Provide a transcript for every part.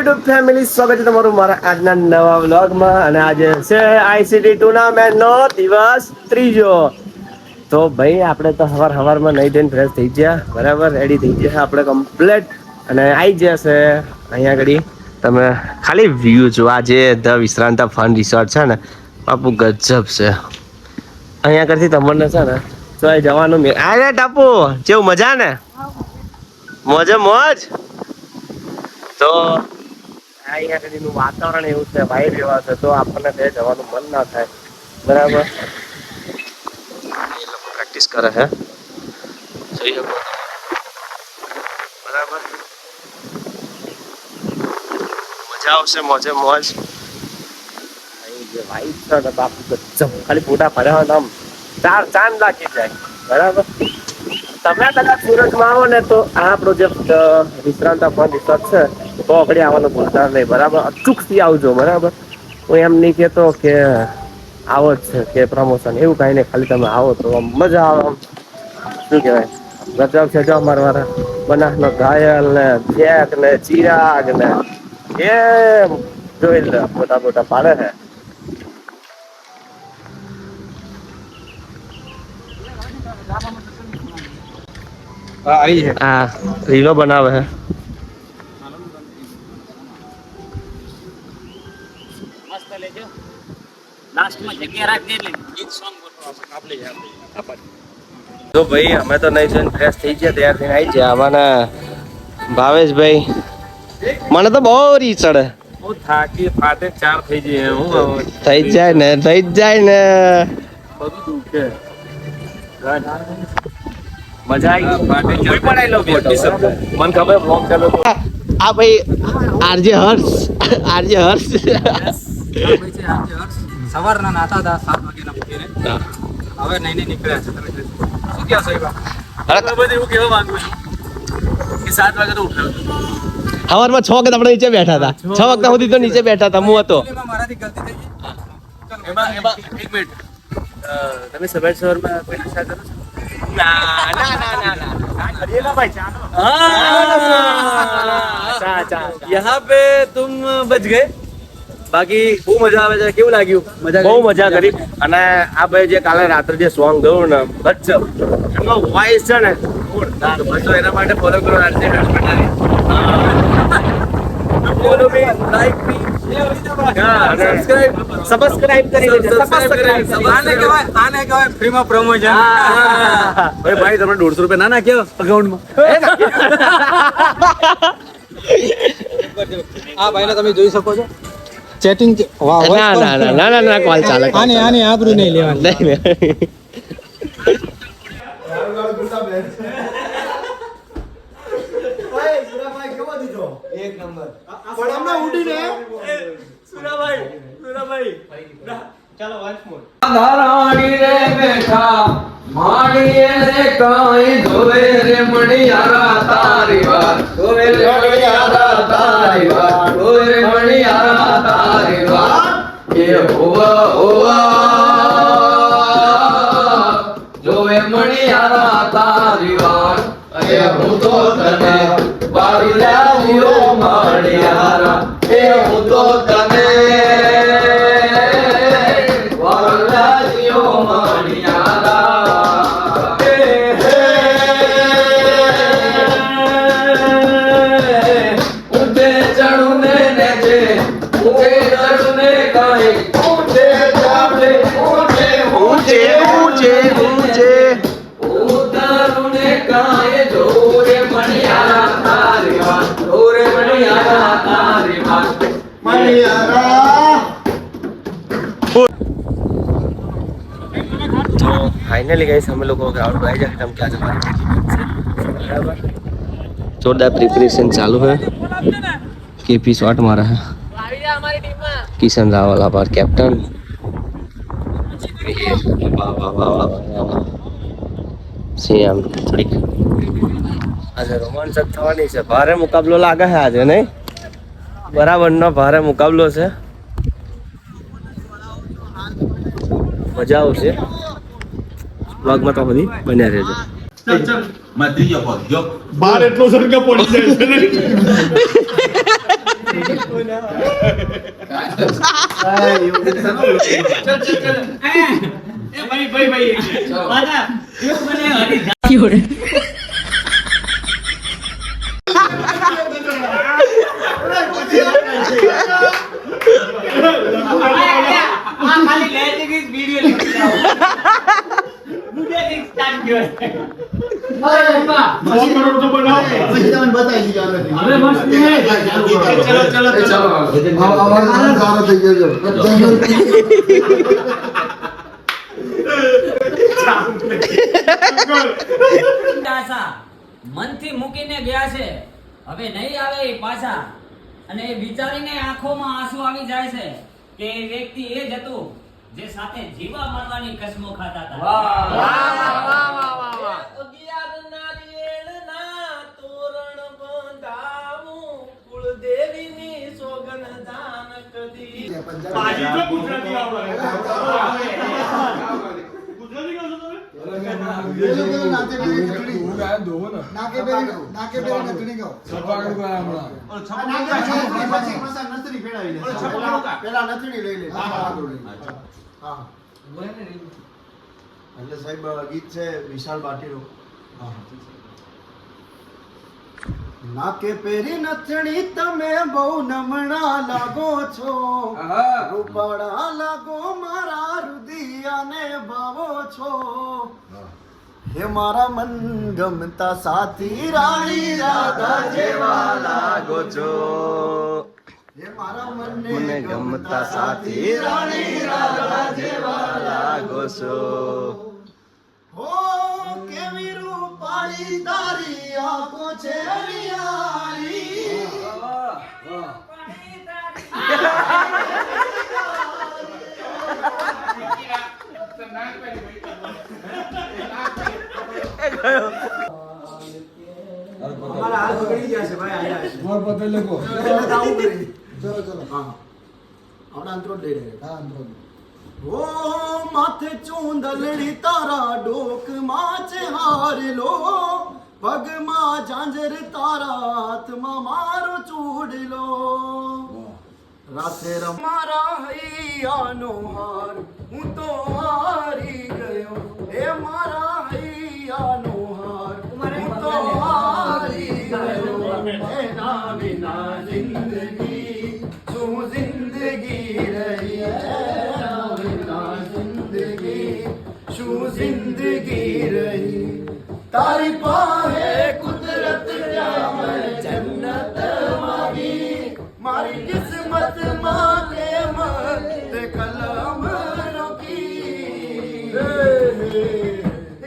YouTube family, સ્વાગત છે તમારું મારા આજના નવા વ્લોગમાં. અને આજે છે આઈસીટી ટુર્નામેન્ટનો દિવસ 3. તો ભાઈ આપણે તો સવારમાં નહીં થઈને ફ્રેશ થઈ ગયા, બરાબર, રેડી થઈ ગયા આપણે કમ્પ્લેટ. અને આવી ગયા છે અહીંયા આગળ. તમે ખાલી વ્યૂ જો, આ જે ધ વિશ્રાંતા ફન રિસોર્ટ છે ને બાપુ, ગજબ છે. અહીંયા આગળથી તમને છે ને તો જવાનું. અરે ટાપુ કેવું, મજા ને? મોજે મોજ. તો અહીંયા આગળનું વાતાવરણ એવું છે, વાઇબ એવા છે, તો આપણને ત્યાં જવાનું મન ના થાય, બરાબર. એ લોકો પ્રેક્ટિસ કરે છે, જોઈ શકો, બરાબર. મજા આવશે, મોજે મોજ. અહીં જે વાઇબ છે ને બાપુ, ગજબ. ખાલી ફોટા પડ્યા હોય તો આમ ચાંદ લાગી જાય, બરાબર. તમે કદાચ સુરતમાં આવો ને તો આ પ્રોજેક્ટ વિશ્રાંતા ફન રિસોર્ટ છે, તો આપણે આવવાનું ભૂલતા નહીં, બરાબર. અચૂકથી આવજો, બરાબર. હું એમ નહીં કહેતો કે આવો જ છે કે પ્રમોશન, એવું કાંઈ નહીં. ખાલી તમે આવો તો આમ મજા આવે. આમ શું કહેવાય, ગજબ છે. જો અમારા બનાસનો ઘાયલ ને જેક ને ચિરાગ ને એમ જોઈ લે, મોટા મોટા પાડે છે. હા, રીલો બનાવે છે. તો ભાઈ અમે તો નહીં જોઈને ફ્રેશ થઈ ગયા, તૈયાર થઈને આવી ગયા. આવાના ભાવેશભાઈ, મને તો બહુ રી ચડે, થાકી ફાટે 4 થઈ જઈએ. હું થઈ જ જાય ને, થઈ જ જાય ને, બધું દુખે. મજા આવી ગઈ. ફાટે કોઈ પણ આઈ લવ મને ખબર બ્લોગ ચાલો તો આ ભાઈ આરજે હર્ષ, આરજે હર્ષ. સવારના નાતા હતા 7 વાગ્યાના મૂકીને, હવે નહીં નીકળ્યા છે. તમે શું કહો સાહેબ? બધું એવું કહેવા માંગુ છું કે 7 વાગે તો ઉઠાવ. સવારમાં 6 વાગે આપણે નીચે બેઠા હતા, 6 વાગ્યા સુધી તો નીચે બેઠા હતા. હું હતો મારાથી ગલતી થઈ ગઈ. એમાં એક મિનિટ, તમે સવારમાં કોઈ નશા કરો છો? ના ના ના ના ના કરીએ ના ભાઈ, ચાલો. यहाँ पे तुम बच गए. બાકી બહુ મજા આવે છે. કેવું લાગ્યું? બહુ મજા કરી. અને આ ભાઈ જે કાલે રાત્રે જે સોંગ ગયું ને, ગજબ, એનો વોઇસ છે ને, તો એના માટે ફોલો કરો RJ Harsh. Follow me, like me, subscribe કરી લેજો. આને કહેવાય ફ્રીમાં પ્રમોશન. અરે ભાઈ, તમે 150 રૂપિયા ના નાખ્યો અકાઉન્ટમાં? આ ભાઈને તમે જોઈ શકો છો, ચેટિંગ. ના ના ના ના ના કોલ ચાલે. આને આબરૂ નહીં લેવાની. નહીં. ધારાણી રે બેઠા માણીએ રે કાઈ ધોવે રે મણિયારા તારી વાત, ધોવે રે મણિયારા તારી વાત, ધોવે રે મણિયારા તારી વાત. એ હોવા હોવા ધોવે મણિયારા તારી વાત. એ હું તો તને વાળી લાવ્યો મણિયારા, એ હું તો તને फाइनली गाइस हम लोगों ग्राउंड पर आ जाके हम क्या हमारी बराबर जोरदार प्रिपरेशन चालू है. केपी शॉट मारा है, किशन रावल हमारा कैप्टन. સીએમ થોડીક આજે રોમાંચક થવાની છે. ભારે મુકાબલો લાગે છે આજે, નહીં? બરાબરનો ભારે મુકાબલો છે. મજા આવશે. વ્લોગમાં તો બધી બન્યા રહેજો. બાર એટલો સરખા પડી જાય છે. આશા મનથી મૂકીને ગયા છે, હવે નહીં આવે એ પાછા. અને એ વિચારીને આંખોમાં આંસુ આવી જાય છે કે એ વ્યક્તિ એ જ હતું જે સાથે જીવા મરવાની કસમો ખાતા હતા. અગિયારના રેણના તોરણ બંધાવું, કુળદેવીની સોગન દાન કદી. એટલે સાહેબ ગીત છે વિશાલ બાટીનું. નાકે પેરી નથણી તમે બહુ નમણા લાગો છો, રૂપાળા લાગો મારા રુદિયાને ભાવો છો. હે મારા મન ગમતા સાથી રાણી રાધા જેવા લાગો છો. હે મારા મને ગમતા સાથી રાણી રાધા જેવા લાગો છો. હો કેવી રૂપાળી તારી આંખો છે રિયાળી. અમારા હાથ પકડી ગયા છે ભાઈ. આયા ચલો હા આવડા અંતરો લઈ લે. ઓ માથે ચૂંદલડી તારા ડોકમાં છે હારલો, પગમાં ઝાંઝર તારા હાથમાં મારો ચૂડલો. રાતે મારા હૈયાનો હાર હું તો હારી ગયો. એ મારા હૈયાનો હાર હું તો હારી ગયો. એના વિના જિંદગી શું જિંદગી રહી. એના વિના જિંદગી શું જિંદગી રહી. તારી પાસે કુદરત મેં જન્નત માગી. મારી કિસ્મત માં પ્રેમ તે કલમ રોકી.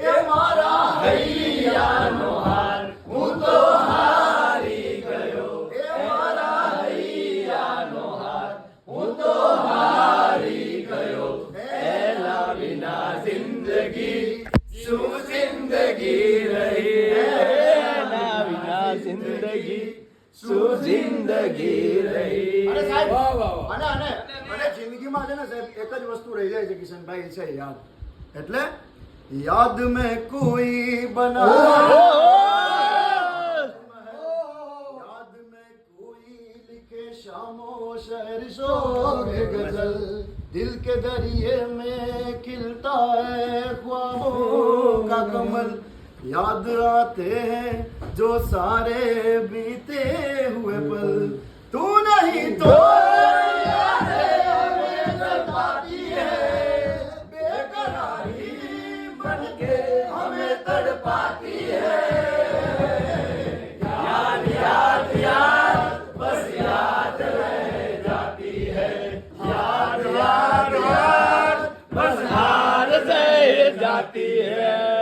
હે મારા હૈયાનો હાર હું તો હારી ગયો. હે મારા હૈયાનો હાર હું તો હારી ગયો. એના વિના જિંદગી શું જિંદગી રહી. એના વિના જિંદગી શું જિંદગી રહી. અને સાહેબ અને જિંદગીમાં છે ને સાહેબ એક જ વસ્તુ રહી જાય છે કિશનભાઈ, છે યાદ. એટલે યાદ में कोई बना, याद में कोई लिखे शामो शहर शोरे गजल. दिल के दरिए में खिलता है ख्वाबों का कमल. याद आते हैं जो सारे बीते हुए पल. तू नहीं तो हमें तड़पाती है, बेकरारी बन के हमें तड़पाती है. याद याद याद बस याद रह जाती है. याद याद याद बस याद रह जाती है.